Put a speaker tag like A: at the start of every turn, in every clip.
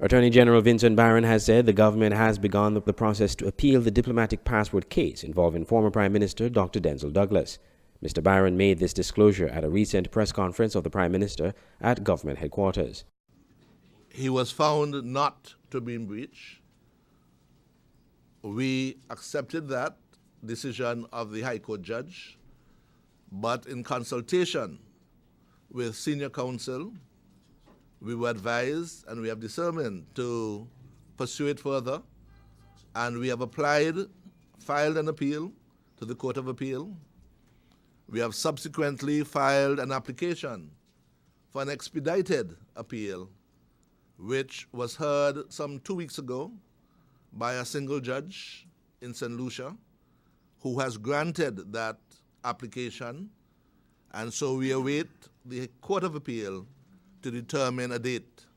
A: Attorney General Vincent Barron has said the government has begun the process to appeal the diplomatic passport case involving former Prime Minister Dr. Denzil Douglas. Mr. Barron made this disclosure at a recent press conference of the Prime Minister at government headquarters.
B: He was found not to be in breach. We accepted that decision of the High Court judge, but in consultation with senior counsel, we were advised and we have determined to pursue it further, and we have filed an appeal to the Court of Appeal. We have subsequently filed an application for an expedited appeal, which was heard some 2 weeks ago by a single judge in St. Lucia, who has granted that application, and so we await the Court of Appeal to determine a date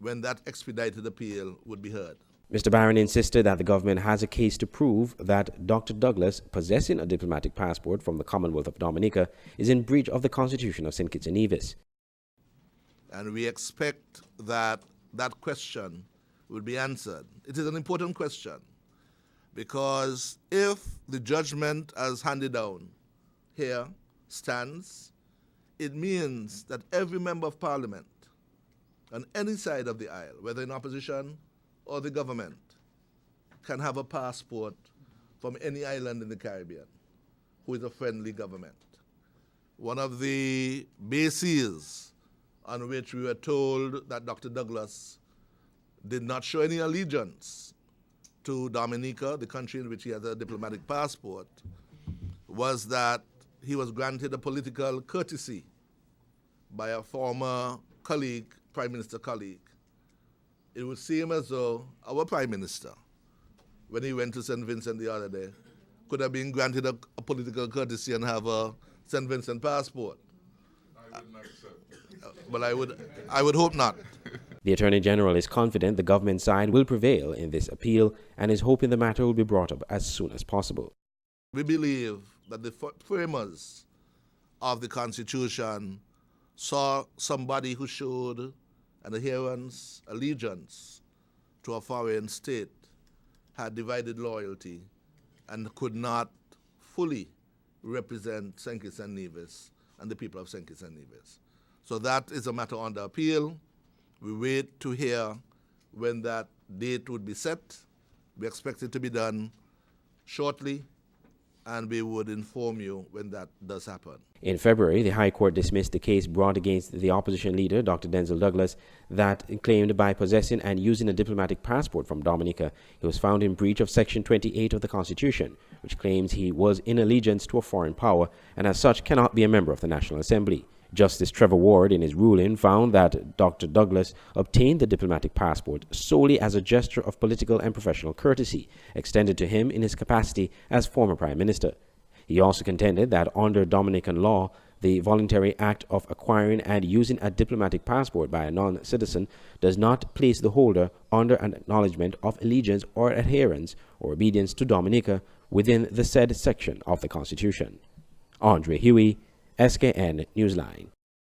B: when that expedited appeal would be heard.
A: Mr. Barron insisted that the government has a case to prove that Dr. Douglas, possessing a diplomatic passport from the Commonwealth of Dominica, is in breach of the Constitution of St. Kitts and Nevis.
B: And we expect that that question will be answered. It is an important question, because if the judgment as handed down here stands, it means that every member of parliament on any side of the aisle, whether in opposition or the government, can have a passport from any island in the Caribbean who is a friendly government. One of the bases on which we were told that Dr. Douglas did not show any allegiance to Dominica, the country in which he has a diplomatic passport, was that he was granted a political courtesy by a former colleague, Prime Minister colleague. It would seem as though our Prime Minister, when he went to St. Vincent the other day, could have been granted a political courtesy and have a St. Vincent passport.
C: I wouldn't accept.
B: But I would hope not.
A: The Attorney General is confident the government side will prevail in this appeal and is hoping the matter will be brought up as soon as possible.
B: We believe that the framers of the Constitution saw somebody who showed an allegiance to a foreign state, had divided loyalty, and could not fully represent St. Kitts and Nevis and the people of St. Kitts and Nevis. So that is a matter under appeal. We wait to hear when that date would be set. We expect it to be done shortly, and we would inform you when that does happen.
A: In February, the High Court dismissed the case brought against the opposition leader, Dr. Denzil Douglas, that claimed by possessing and using a diplomatic passport from Dominica, he was found in breach of Section 28 of the Constitution, which claims he was in allegiance to a foreign power and as such cannot be a member of the National Assembly. Justice Trevor Ward, in his ruling, found that Dr. Douglas obtained the diplomatic passport solely as a gesture of political and professional courtesy extended to him in his capacity as former Prime Minister. He also contended that under Dominican law, the voluntary act of acquiring and using a diplomatic passport by a non-citizen does not place the holder under an acknowledgement of allegiance or adherence or obedience to Dominica within the said section of the Constitution. Andre Huey, SKN Newsline.